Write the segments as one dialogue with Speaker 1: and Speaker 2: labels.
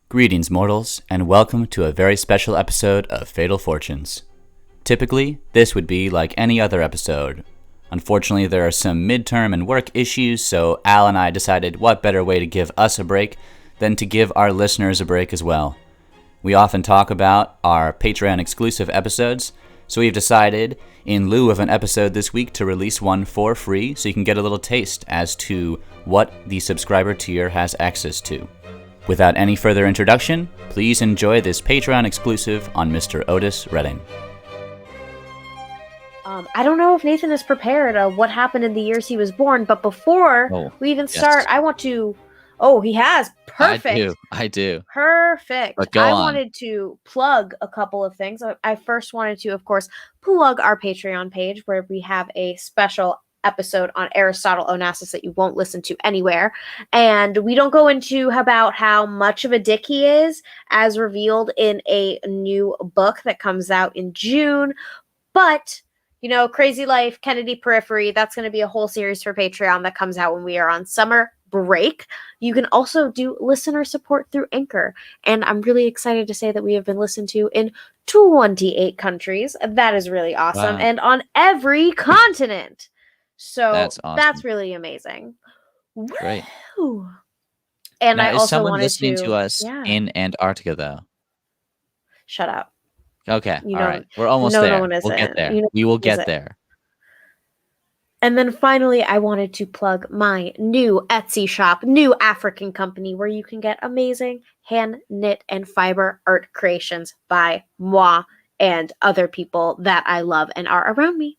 Speaker 1: Greetings, mortals, and welcome to a very special episode of Fatal Fortunes. Typically, this would be like any other episode. Unfortunately, there are some midterm and work issues, so Al and I decided what better way to give us a break than to give our listeners a break as well. We often talk about our Patreon exclusive episodes, so we've decided, in lieu of an episode this week, to release one for free so you can get a little taste as to what the subscriber tier has access to. Without any further introduction, please enjoy this Patreon exclusive on Mr. Otis Redding.
Speaker 2: I don't know if Nathan is prepared what happened in the years he was born, but before we even start, I want to... Oh, he has. Perfect.
Speaker 3: I do.
Speaker 2: Perfect.
Speaker 3: But go
Speaker 2: I
Speaker 3: on.
Speaker 2: wanted to plug a couple of things. I first wanted to, of course, plug our Patreon page where we have a special episode on Aristotle Onassis that you won't listen to anywhere. And we don't go into about how much of a dick he is as revealed in a new book that comes out in June. But, you know, Crazy Life, Kennedy Periphery, that's going to be a whole series for Patreon that comes out when we are on summer break. You can also do listener support through Anchor. And I'm really excited to say that we have been listened to in 28 countries. That is really awesome.
Speaker 3: Wow.
Speaker 2: And on every continent. So
Speaker 3: That's awesome.
Speaker 2: That's really amazing.
Speaker 3: Great.
Speaker 2: Woo. And
Speaker 3: Now,
Speaker 2: I
Speaker 3: is
Speaker 2: also
Speaker 3: someone
Speaker 2: wanted
Speaker 3: listening to us
Speaker 2: Yeah.
Speaker 3: in Antarctica, though?
Speaker 2: Shut up.
Speaker 3: Okay.
Speaker 2: You
Speaker 3: All
Speaker 2: know-
Speaker 3: right. We're almost
Speaker 2: no,
Speaker 3: there.
Speaker 2: no one
Speaker 3: We'll
Speaker 2: isn't.
Speaker 3: get there.
Speaker 2: You know
Speaker 3: We will
Speaker 2: one
Speaker 3: get
Speaker 2: isn't.
Speaker 3: there.
Speaker 2: And then finally, I wanted to plug my new Etsy shop, new African company, where you can get amazing hand knit and fiber art creations by moi and other people that I love and are around me.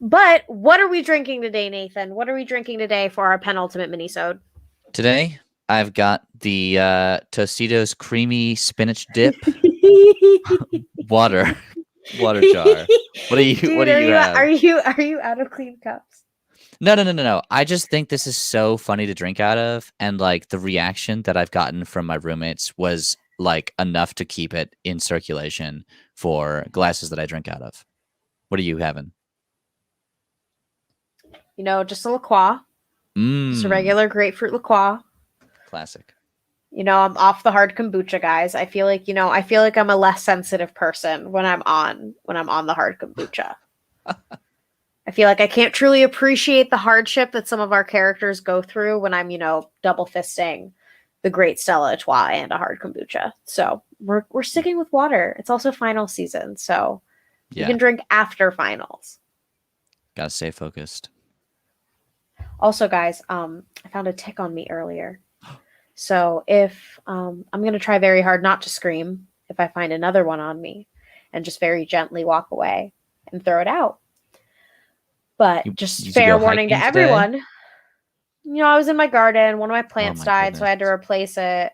Speaker 2: But what are we drinking today, Nathan? What are we drinking today for our penultimate minisode?
Speaker 3: Today, I've got the Tostitos creamy spinach dip water jar. What do you
Speaker 2: Dude,
Speaker 3: What do you have?
Speaker 2: Are you out of clean cups?
Speaker 3: No. I just think this is so funny to drink out of, and like the reaction that I've gotten from my roommates was like enough to keep it in circulation for glasses that I drink out of. What are you having?
Speaker 2: You know, just a La Croix. Just a regular grapefruit La Croix.
Speaker 3: Classic.
Speaker 2: You know, I'm off the hard kombucha, guys. I feel like I'm a less sensitive person when I'm on the hard kombucha. I feel like I can't truly appreciate the hardship that some of our characters go through when I'm, double fisting the great Stella Artois and a hard kombucha. So we're sticking with water. It's also final season, so you
Speaker 3: Yeah.
Speaker 2: can drink after finals.
Speaker 3: Gotta stay focused.
Speaker 2: Also, guys, I found a tick on me earlier. So if I'm going to try very hard not to scream if I find another one on me and just very gently walk away and throw it out. But just
Speaker 3: you
Speaker 2: fair
Speaker 3: go
Speaker 2: warning to
Speaker 3: hiking today?
Speaker 2: everyone. You know, I was in my garden. One of my plants
Speaker 3: my
Speaker 2: died, so I had to
Speaker 3: goodness.
Speaker 2: replace it.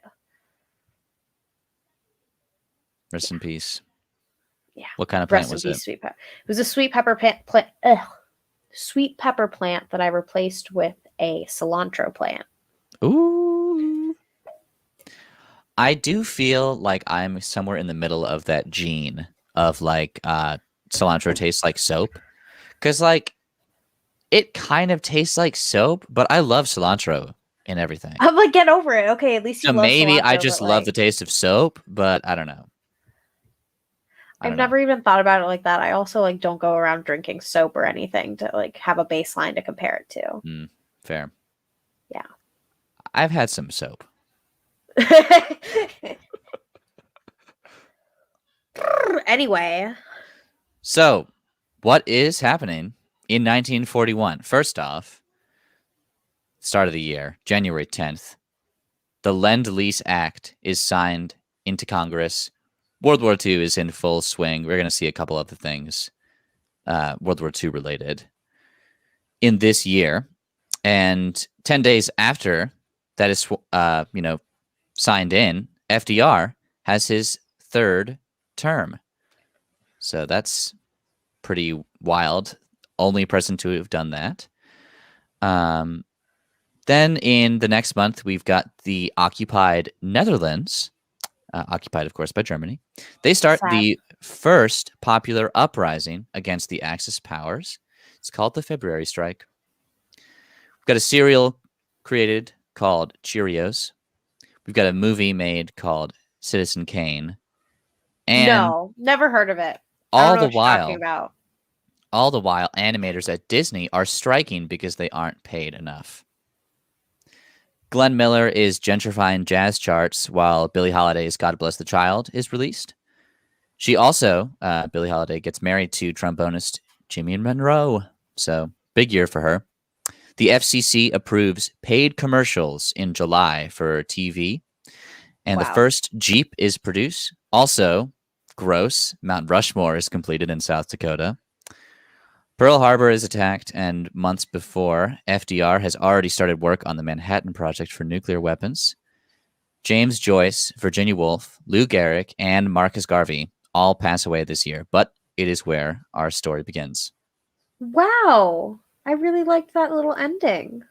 Speaker 3: Rest in peace.
Speaker 2: Yeah.
Speaker 3: What kind of plant
Speaker 2: Rest in
Speaker 3: was
Speaker 2: peace,
Speaker 3: it?
Speaker 2: sweet pepper. It was a sweet pepper sweet pepper plant that I replaced with a cilantro plant.
Speaker 3: Ooh. I do feel like I'm somewhere in the middle of that gene of like cilantro tastes like soap. Because like it kind of tastes like soap, but I love cilantro in everything.
Speaker 2: I'm like, get over it. Okay, at least you
Speaker 3: So
Speaker 2: love
Speaker 3: maybe I
Speaker 2: cilantro,
Speaker 3: just
Speaker 2: but,
Speaker 3: love
Speaker 2: like,
Speaker 3: the taste of soap, but I don't know.
Speaker 2: I've never even thought about it like that. I also like don't go around drinking soap or anything to like have a baseline to compare it to.
Speaker 3: Fair.
Speaker 2: Yeah.
Speaker 3: I've had some soap.
Speaker 2: Anyway,
Speaker 3: So, what is happening in 1941? First off, start of the year, January 10th, the Lend-Lease Act is signed into Congress. World War II is in full swing. We're going to see a couple other things World War II related in this year. And 10 days after that is, signed in, FDR has his third term. So that's pretty wild. Only person to have done that. Then in the next month, we've got the occupied Netherlands, occupied, of course, by Germany. They start the first popular uprising against the Axis powers. It's called the February Strike. We've got a cereal created called Cheerios. We've got a movie made called Citizen Kane. And
Speaker 2: No, never heard of it. I
Speaker 3: all
Speaker 2: don't know
Speaker 3: the
Speaker 2: what you're talking
Speaker 3: while,
Speaker 2: about.
Speaker 3: animators at Disney are striking because they aren't paid enough. Glenn Miller is gentrifying jazz charts while Billie Holiday's God Bless the Child is released. She also, Billie Holiday, gets married to trombonist Jimmy Monroe. So, big year for her. The FCC approves paid commercials in July for TV. And the
Speaker 2: Wow.
Speaker 3: first Jeep is produced. Also, gross, Mount Rushmore is completed in South Dakota. Pearl Harbor is attacked, and months before, FDR has already started work on the Manhattan Project for nuclear weapons. James Joyce, Virginia Woolf, Lou Gehrig, and Marcus Garvey all pass away this year, but it is where our story begins.
Speaker 2: Wow. I really liked that little ending.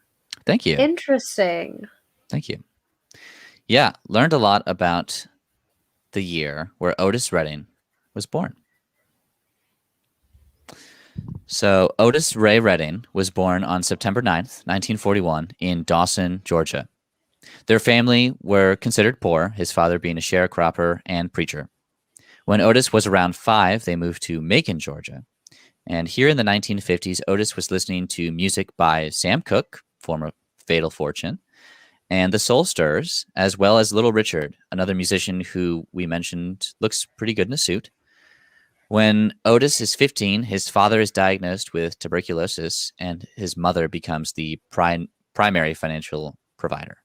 Speaker 3: Thank you.
Speaker 2: Interesting.
Speaker 3: Thank you. Yeah, learned a lot about the year where Otis Redding was born. So Otis Ray Redding was born on September 9th, 1941 in Dawson, Georgia. Their family were considered poor, his father being a sharecropper and preacher. When Otis was around 5, they moved to Macon, Georgia. And here in the 1950s, Otis was listening to music by Sam Cooke, former Fatal Fortune, and the Soul Stirrers, as well as Little Richard, another musician who we mentioned looks pretty good in a suit. When Otis is 15, his father is diagnosed with tuberculosis, and his mother becomes the primary financial provider.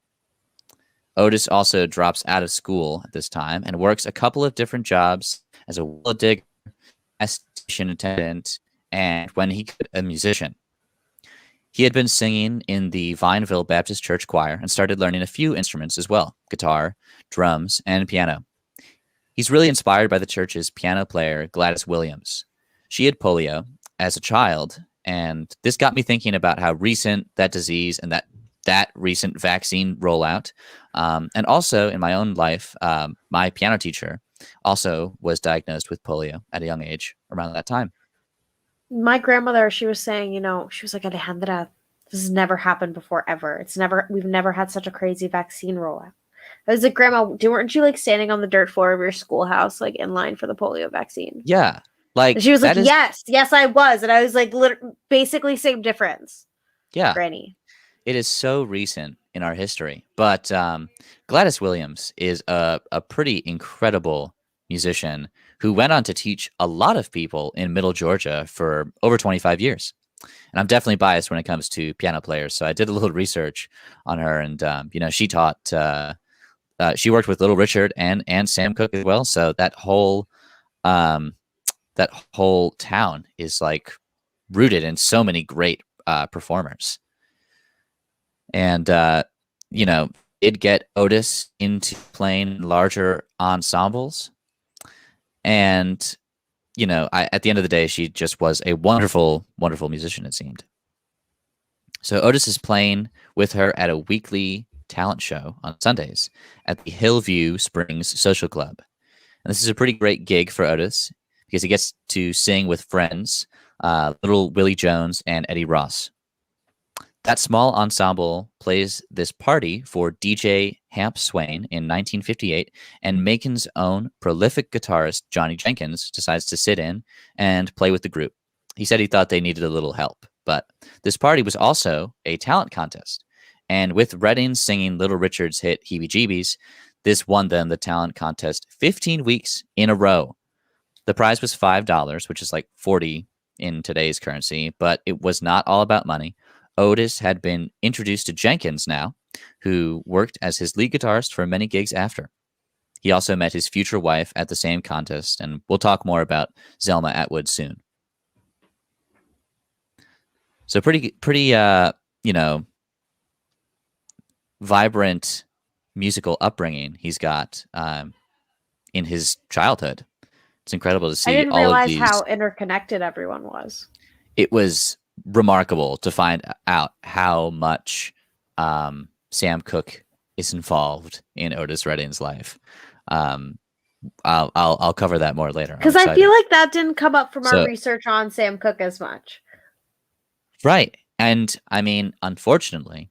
Speaker 3: Otis also drops out of school at this time and works a couple of different jobs as a well digger, gas station attendant, and when he could, a musician. He had been singing in the Vineville Baptist Church choir and started learning a few instruments as well, guitar, drums, and piano. He's really inspired by the church's piano player, Gladys Williams. She had polio as a child, and this got me thinking about how recent that disease and that recent vaccine rollout. And also in my own life, my piano teacher also was diagnosed with polio at a young age around that time.
Speaker 2: My grandmother, she was saying, she was like, Alejandra, this has never happened before ever. We've never had such a crazy vaccine rollout. I was like, Grandma, weren't you like standing on the dirt floor of your schoolhouse, like in line for the polio vaccine?
Speaker 3: Yeah. Like,
Speaker 2: and she was like, yes, I was. And I was like, basically same difference.
Speaker 3: Yeah.
Speaker 2: Granny.
Speaker 3: It is so recent in our history. But Gladys Williams is a pretty incredible musician who went on to teach a lot of people in Middle Georgia for over 25 years. And I'm definitely biased when it comes to piano players. So I did a little research on her, and she taught. She worked with Little Richard and Sam Cooke as well. So that whole town is like rooted in so many great performers. And it'd get Otis into playing larger ensembles. And at the end of the day, she just was a wonderful, wonderful musician, it seemed. So Otis is playing with her at a weekly talent show on Sundays at the Hillview Springs Social Club. And this is a pretty great gig for Otis because he gets to sing with friends, Little Willie Jones and Eddie Ross. That small ensemble plays this party for DJ Hamp Swain in 1958, and Macon's own prolific guitarist, Johnny Jenkins, decides to sit in and play with the group. He said he thought they needed a little help, but this party was also a talent contest. And with Redding singing Little Richard's hit Heebie Jeebies, this won them the talent contest 15 weeks in a row. The prize was $5, which is like $40 in today's currency, but it was not all about money. Otis had been introduced to Jenkins now, who worked as his lead guitarist for many gigs after. He also met his future wife at the same contest, and we'll talk more about Zelma Atwood soon. So pretty, vibrant musical upbringing he's got in his childhood. It's incredible to see.
Speaker 2: I didn't
Speaker 3: all
Speaker 2: realize
Speaker 3: of these.
Speaker 2: how interconnected everyone was.
Speaker 3: It was remarkable to find out how much Sam Cooke is involved in Otis Redding's life. I'll cover that more later.
Speaker 2: Because I feel like that didn't come up from our research on Sam Cooke as much.
Speaker 3: Right. And I mean, unfortunately,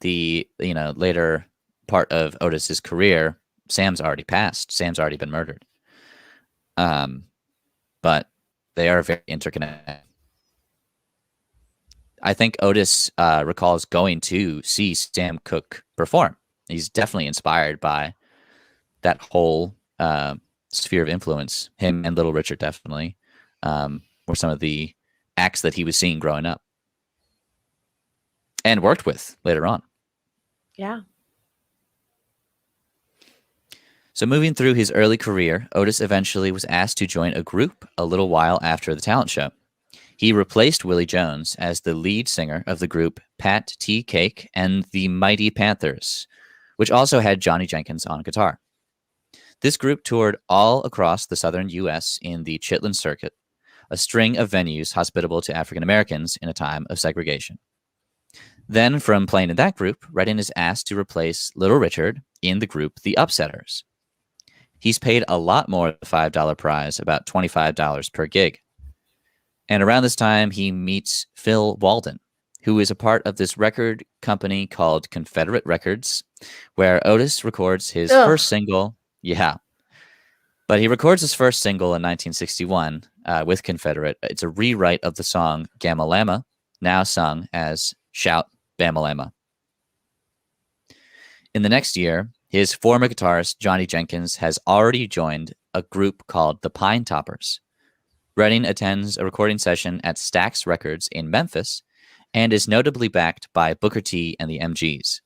Speaker 3: the later part of Otis's career, Sam's already passed. Sam's already been murdered. But they are very interconnected. I think Otis recalls going to see Sam Cooke perform. He's definitely inspired by that whole sphere of influence. Him and Little Richard definitely were some of the acts that he was seeing growing up and worked with later on.
Speaker 2: Yeah.
Speaker 3: So moving through his early career, Otis eventually was asked to join a group a little while after the talent show. He replaced Willie Jones as the lead singer of the group Pat T. Cake and the Mighty Panthers, which also had Johnny Jenkins on guitar. This group toured all across the southern U.S. in the Chitlin Circuit, a string of venues hospitable to African Americans in a time of segregation. Then, from playing in that group, Redding is asked to replace Little Richard in the group The Upsetters. He's paid a lot more than the $5 prize, about $25 per gig. And around this time, he meets Phil Walden, who is a part of this record company called Confederate Records, where Otis records his first single. Yeah. But he records his first single in 1961 with Confederate. It's a rewrite of the song Gamalama, now sung as Shout Bamalama. In the next year, his former guitarist, Johnny Jenkins, has already joined a group called the Pine Toppers. Redding attends a recording session at Stax Records in Memphis and is notably backed by Booker T and the MGs.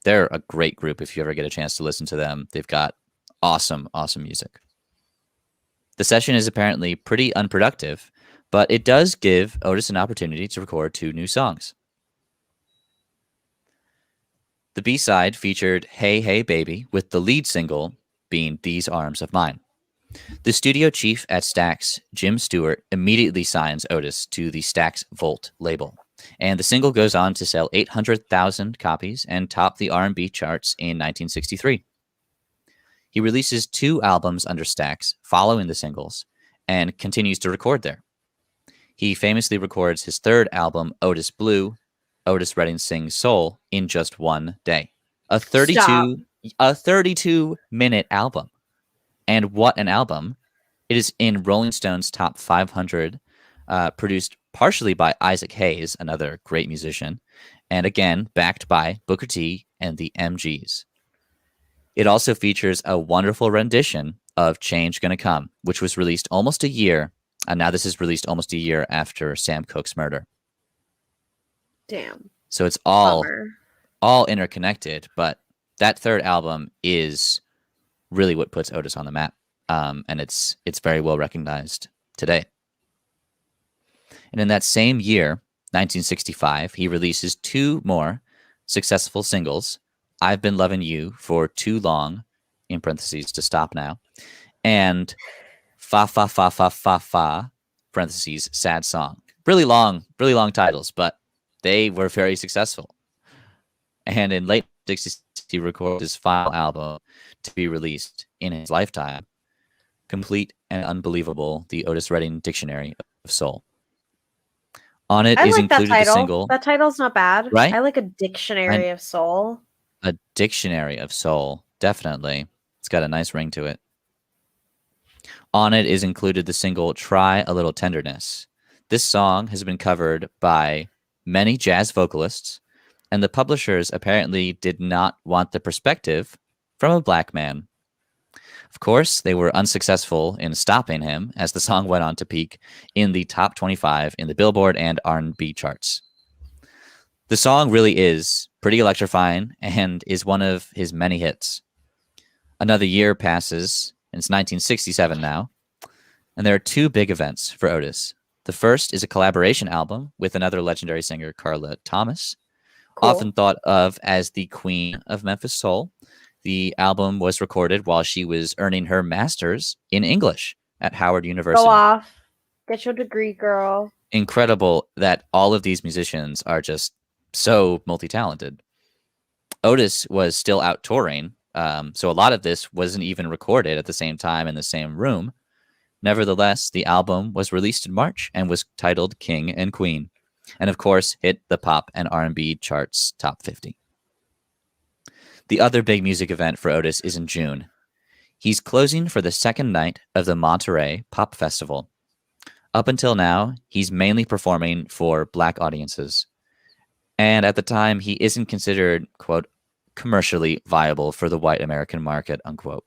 Speaker 3: They're a great group if you ever get a chance to listen to them. They've got awesome, awesome music. The session is apparently pretty unproductive, but it does give Otis an opportunity to record 2 new songs. The B-side featured Hey Hey Baby, with the lead single being These Arms of Mine. The studio chief at Stax, Jim Stewart, immediately signs Otis to the Stax Volt label, and the single goes on to sell 800,000 copies and top the R&B charts in 1963. He releases 2 albums under Stax following the singles and continues to record there. He famously records his 3rd album, Otis Blue, Otis Redding Sings Soul, in just 1 day. A 32-minute album. And what an album. It is in Rolling Stone's top 500, produced partially by Isaac Hayes, another great musician, and again, backed by Booker T and the MGs. It also features a wonderful rendition of Change Gonna Come, which was released almost a year, and now this is released almost a year after Sam Cooke's murder.
Speaker 2: Damn.
Speaker 3: So it's all interconnected, but that 3rd album is really what puts Otis on the map, and it's very well recognized today. And in that same year, 1965, he releases 2 more successful singles, I've Been Loving You for Too Long, in parentheses, to stop now, and Fa Fa Fa Fa Fa Fa, parentheses, sad song. Really long titles, but they were very successful. And in late 60s, he recorded his final album to be released in his lifetime, complete and unbelievable, the Otis Redding Dictionary of Soul. On it is included the single.
Speaker 2: That title's not bad.
Speaker 3: Right?
Speaker 2: I like a dictionary of soul.
Speaker 3: A dictionary of soul, definitely. It's got a nice ring to it. On it is included the single Try a Little Tenderness. This song has been covered by many jazz vocalists, and the publishers apparently did not want the perspective from a black man. Of course, they were unsuccessful in stopping him, as the song went on to peak in the top 25 in the Billboard and R&B charts. The song really is pretty electrifying and is one of his many hits. Another year passes, and it's 1967 now, and there are 2 big events for Otis. The first is a collaboration album with another legendary singer, Carla Thomas, often thought of as the queen of Memphis Soul. The album was recorded while she was earning her master's in English at Howard University.
Speaker 2: Go off. Get your degree, girl.
Speaker 3: Incredible that all of these musicians are just so multi-talented. Otis was still out touring, so a lot of this wasn't even recorded at the same time in the same room. Nevertheless, the album was released in March and was titled King and Queen, and of course hit the pop and R&B charts top 50. The other big music event for Otis is in June. He's closing for the second night of the Monterey Pop Festival. Up until now, he's mainly performing for Black audiences. And at the time, he isn't considered, quote, commercially viable for the white American market, unquote.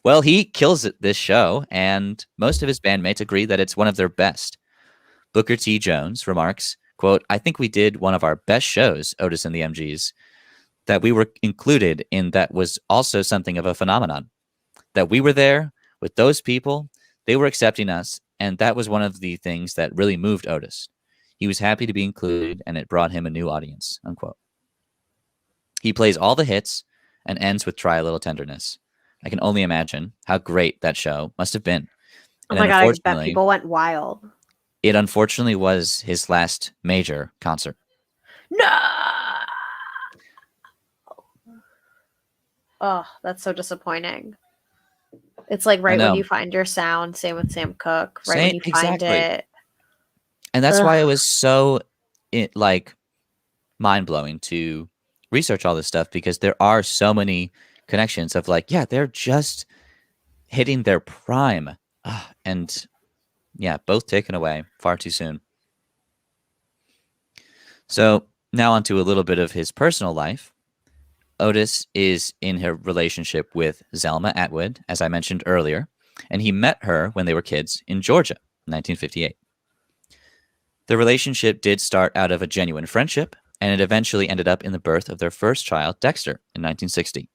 Speaker 3: Well, he kills it this show, and most of his bandmates agree that it's one of their best. Booker T. Jones remarks, quote, I think we did one of our best shows, Otis and the MGs. That we were included in that was also something of a phenomenon. That we were there with those people, they were accepting us, and that was one of the things that really moved Otis. He was happy to be included, and it brought him a new audience, unquote. He plays all the hits and ends with Try a Little Tenderness. I can only imagine how great that show must have been.
Speaker 2: Oh my God, I bet people went wild.
Speaker 3: It unfortunately was his last major concert.
Speaker 2: No! Oh, that's so disappointing. It's like right when you find your sound, same with Sam Cooke, right when you find it.
Speaker 3: And that's why it was so mind-blowing to research all this stuff, because there are so many connections of like, yeah, they're just hitting their prime. And yeah, both taken away far too soon. So now onto a little bit of his personal life. Otis is in her relationship with Zelma Atwood, as I mentioned earlier, and he met her when they were kids in Georgia, 1958. The relationship did start out of a genuine friendship, and it eventually ended up in the birth of their first child, Dexter, in 1960.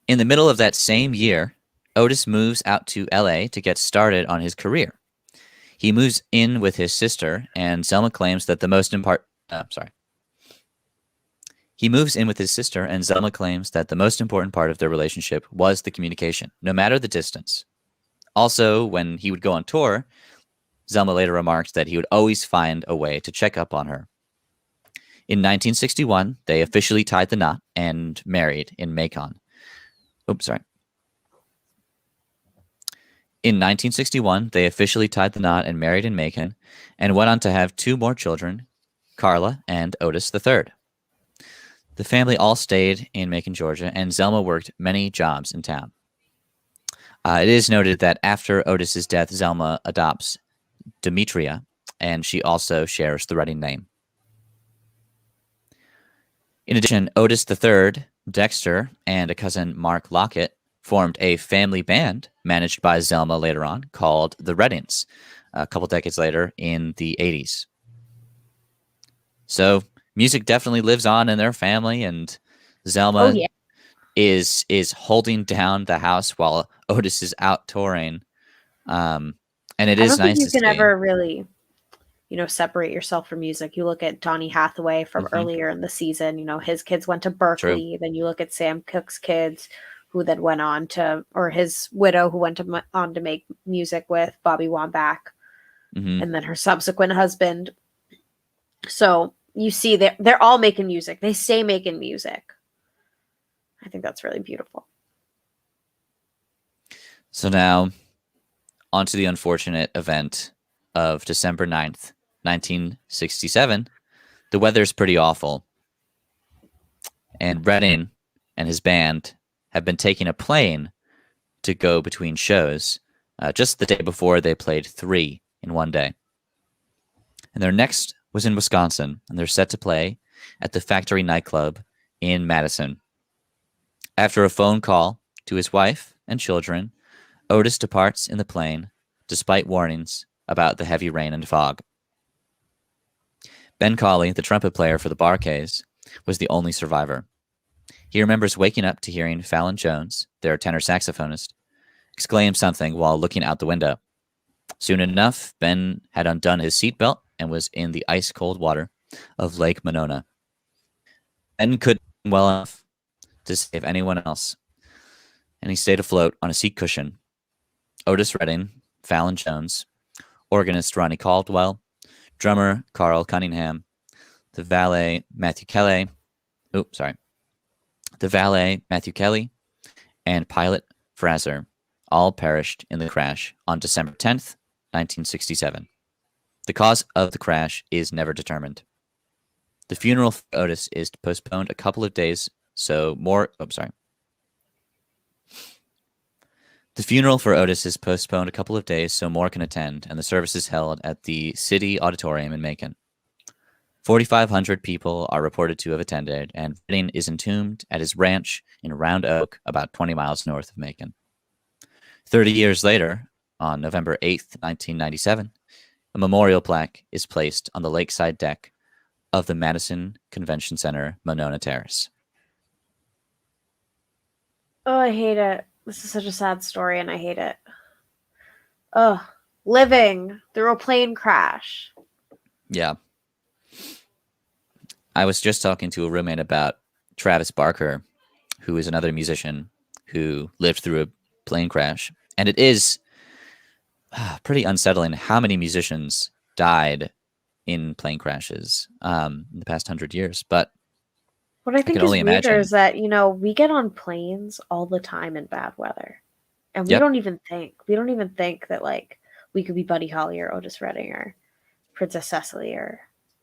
Speaker 3: In the middle of that same year, Otis moves out to LA to get started on his career. He moves in with his sister, and Zelma claims that the most important part of their relationship was the communication, no matter the distance. Also, when he would go on tour, Zelma later remarked that he would always find a way to check up on her. In 1961, they officially tied the knot and married in Macon. In 1961, they officially tied the knot and married in Macon, and went on to have two more children, Carla and Otis III. The family all stayed in Macon, Georgia, and Zelma worked many jobs in town. It is noted that after Otis's death, Zelma adopts Demetria, and she also shares the wedding name. In addition, Otis III, Dexter, and a cousin, Mark Lockett, formed a family band managed by Zelma later on called the Reddings, a couple decades later in the 80s. So music definitely lives on in their family, and Zelma is holding down the house while Otis is out touring. And it is nice to see.
Speaker 2: You can ever really, separate yourself from music. You look at Donny Hathaway from earlier in the season, his kids went to Berkeley. True. Then you look at Sam Cooke's kids, who then went on to, or his widow, who went on to make music with Bobby Wambach, and then her subsequent husband. So you see that they're all making music. They stay making music. I think that's really beautiful.
Speaker 3: So now, on to the unfortunate event of December 9th, 1967. The weather's pretty awful. And Redding and his band have been taking a plane to go between shows. Just the day before, they played 3 in one day. And their next was in Wisconsin, and they're set to play at the Factory nightclub in Madison. After a phone call to his wife and children, Otis departs in the plane, despite warnings about the heavy rain and fog. Ben Cauley, the trumpet player for the Bar-Kays, was the only survivor. He remembers waking up to hearing Fallon Jones, their tenor saxophonist, exclaim something while looking out the window. Soon enough, Ben had undone his seatbelt and was in the ice-cold water of Lake Monona. Ben couldn't swim well enough to save anyone else, and he stayed afloat on a seat cushion. Otis Redding, Fallon Jones, organist Ronnie Caldwell, drummer Carl Cunningham, the valet Matthew Kelly, and pilot Fraser all perished in the crash on December 10th, 1967. The cause of the crash is never determined. The funeral for Otis is postponed a couple of days, so more. Oh, sorry. The funeral for Otis is postponed a couple of days so more can attend, and the service is held at the City Auditorium in Macon. 4,500 people are reported to have attended, and Redding is entombed at his ranch in Round Oak, about 20 miles north of Macon. 30 years later, on November 8th, 1997, a memorial plaque is placed on the lakeside deck of the Madison Convention Center, Monona Terrace.
Speaker 2: Oh, I hate it. This is such a sad story, and I hate it. Oh, living through a plane crash.
Speaker 3: Yeah. I was just talking to a roommate about Travis Barker, who is another musician who lived through a plane crash. And it is pretty unsettling how many musicians died in plane crashes in the past 100 years. But
Speaker 2: what I think
Speaker 3: can
Speaker 2: is
Speaker 3: only
Speaker 2: weirder
Speaker 3: imagine.
Speaker 2: is that, we get on planes all the time in bad weather. And we
Speaker 3: Yep.
Speaker 2: don't even think that, like, we could be Buddy Holly or Otis Redding or Princess Cecily or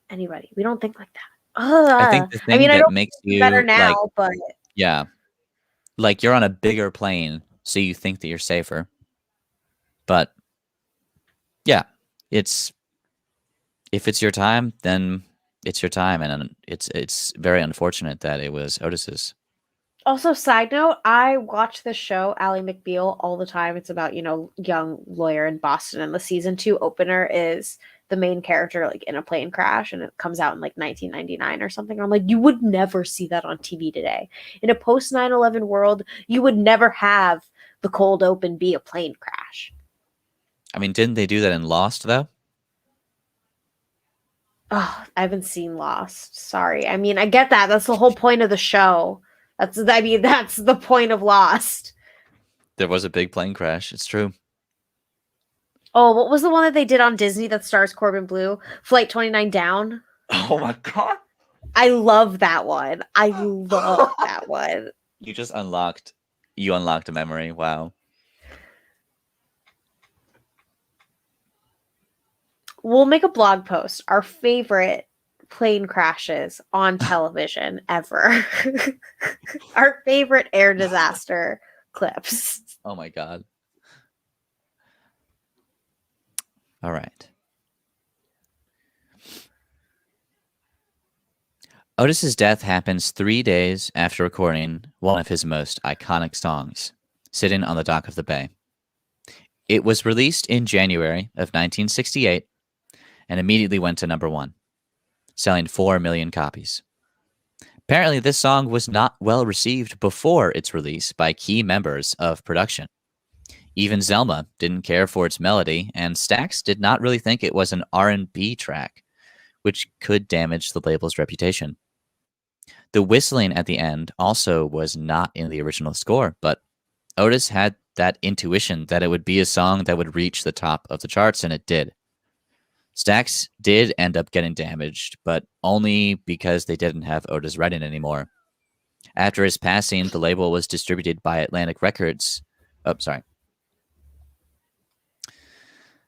Speaker 2: anybody. We don't think like that.
Speaker 3: I think the thing
Speaker 2: I
Speaker 3: that
Speaker 2: don't
Speaker 3: makes
Speaker 2: think better
Speaker 3: you
Speaker 2: now, but
Speaker 3: yeah, like you're on a bigger plane, so you think that you're safer. But yeah, if it's your time, then it's your time, and it's very unfortunate that it was Otis's.
Speaker 2: also, side note, I watch this show, Ally McBeal, all the time. It's about, young lawyer in Boston, and the season 2 opener is the main character, like, in a plane crash, and it comes out in, like, 1999 or something. I'm like, you would never see that on TV today. In a post 9/11 world, you would never have the cold open be a plane crash.
Speaker 3: I mean, didn't they do that in Lost, though?
Speaker 2: Oh, I haven't seen Lost. Sorry. I mean, I get that. That's the whole point of the show. That's the point of Lost.
Speaker 3: There was a big plane crash. It's true.
Speaker 2: Oh, what was the one that they did on Disney that stars Corbin Blue? Flight 29 Down?
Speaker 3: Oh my god.
Speaker 2: I love that one. I love that one.
Speaker 3: You unlocked a memory. Wow.
Speaker 2: We'll make a blog post. Our favorite plane crashes on television ever. Our favorite air disaster clips.
Speaker 3: Oh my god. All right. Otis's death happens 3 days after recording one of his most iconic songs, Sitting on the Dock of the Bay. It was released in January of 1968 and immediately went to number 1, selling 4 million copies. Apparently, this song was not well received before its release by key members of production. Even Zelma didn't care for its melody, and Stax did not really think it was an R&B track, which could damage the label's reputation. The whistling at the end also was not in the original score, but Otis had that intuition that it would be a song that would reach the top of the charts, and it did. Stax did end up getting damaged, but only because they didn't have Otis Redding anymore. After his passing, the label was distributed by Atlantic Records. The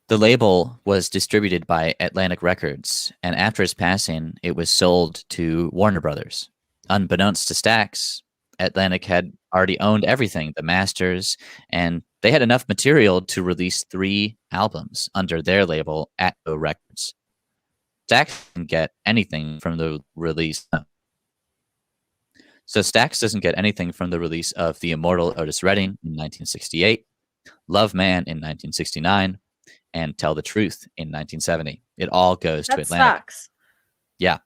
Speaker 3: label was distributed by Atlantic Records, and after his passing, it was sold to Warner Brothers. Unbeknownst to Stax, Atlantic had already owned everything, the masters, and they had enough material to release 3 albums under their label, Atco Records. Stax didn't get anything from the release. So Stax doesn't get anything from the release of The Immortal Otis Redding in 1968, Love Man in 1969, and Tell the Truth in 1970. It all goes to Atlantic.
Speaker 2: That sucks.
Speaker 3: Yeah.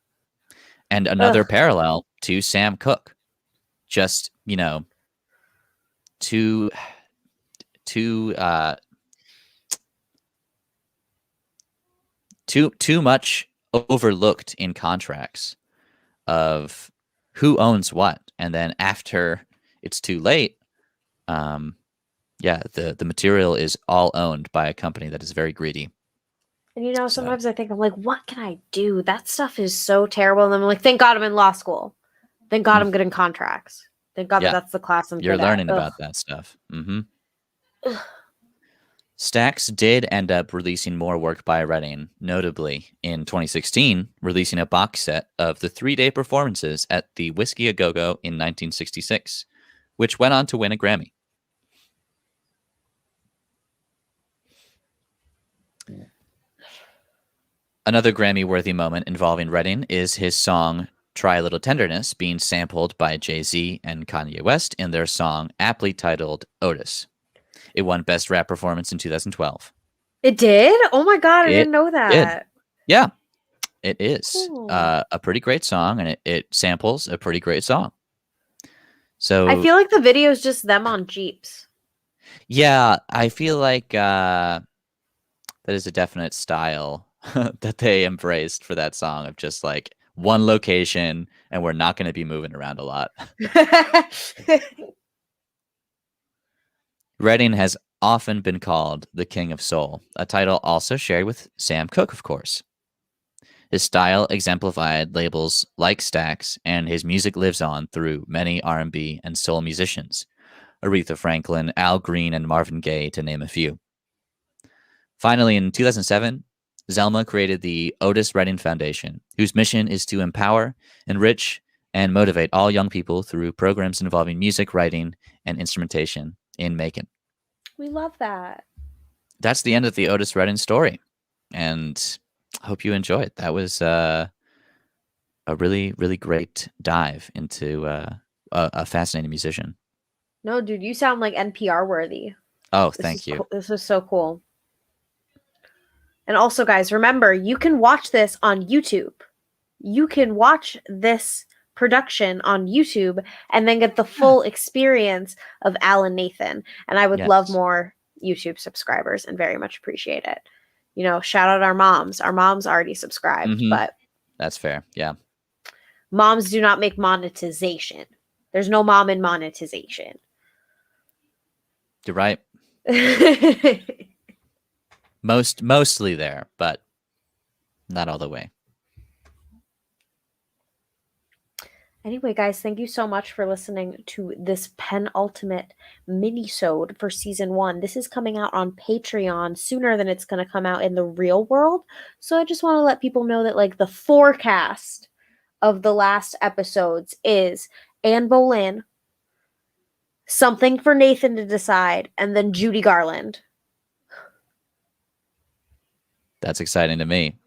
Speaker 3: And another parallel to Sam Cooke. Just, too much overlooked in contracts of who owns what, and then after it's too late, the material is all owned by a company that is very greedy.
Speaker 2: And sometimes I think, I'm like, what can I do? That stuff is so terrible. And I'm like, thank God I'm in law school. Thank God I'm getting contracts. Thank God that's the class I'm
Speaker 3: You're
Speaker 2: good at.
Speaker 3: learning about that stuff. Mm-hmm. Stax did end up releasing more work by Redding, notably in 2016, releasing a box set of the 3-day performances at the Whiskey A Go Go in 1966, which went on to win a Grammy. Another Grammy-worthy moment involving Redding is his song Try Little Tenderness being sampled by Jay-Z and Kanye West in their song aptly titled Otis. It won Best Rap Performance in 2012.
Speaker 2: It did? Oh my god, I
Speaker 3: It
Speaker 2: didn't know that.
Speaker 3: Yeah, it is
Speaker 2: Cool.
Speaker 3: a pretty great song, and it samples a pretty great song. So
Speaker 2: I feel like the video is just them on Jeeps.
Speaker 3: yeah, I feel like that is a definite style that they embraced for that song of just like one location, and we're not going to be moving around a lot. Redding has often been called the King of Soul, a title also shared with Sam Cooke, of course. His style exemplified labels like Stax, and his music lives on through many R&B and soul musicians, Aretha Franklin, Al Green, and Marvin Gaye, to name a few. Finally, in 2007, Zelma created the Otis Redding Foundation, whose mission is to empower, enrich, and motivate all young people through programs involving music, writing, and instrumentation in Macon.
Speaker 2: We love that.
Speaker 3: That's the end of the Otis Redding story, and I hope you enjoy it. That was a really, really great dive into a fascinating musician.
Speaker 2: No, dude, you sound like NPR worthy.
Speaker 3: Oh, thank you.
Speaker 2: This is so cool. And also, guys, remember, you can watch this on YouTube. You can watch this production on YouTube and then get the full experience of Al and Nathan. And I would love more YouTube subscribers and very much appreciate it. You know, shout out our moms. Our moms already subscribed, but
Speaker 3: that's fair. Yeah.
Speaker 2: Moms do not make monetization. There's no mom in monetization.
Speaker 3: You're right. Mostly there, but not all the way.
Speaker 2: Anyway, guys, thank you so much for listening to this penultimate mini-sode for season 1. This is coming out on Patreon sooner than it's going to come out in the real world. So I just want to let people know that, like, the forecast of the last episodes is Anne Boleyn, something for Nathan to decide, and then Judy Garland.
Speaker 3: That's exciting to me.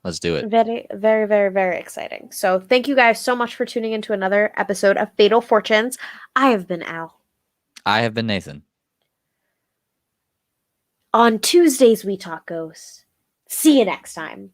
Speaker 3: Let's do it.
Speaker 2: Very, very, very, very exciting. So thank you guys so much for tuning into another episode of Fatal Fortunes. I have been Al.
Speaker 3: I have been Nathan.
Speaker 2: On Tuesdays, we talk ghosts. See you next time.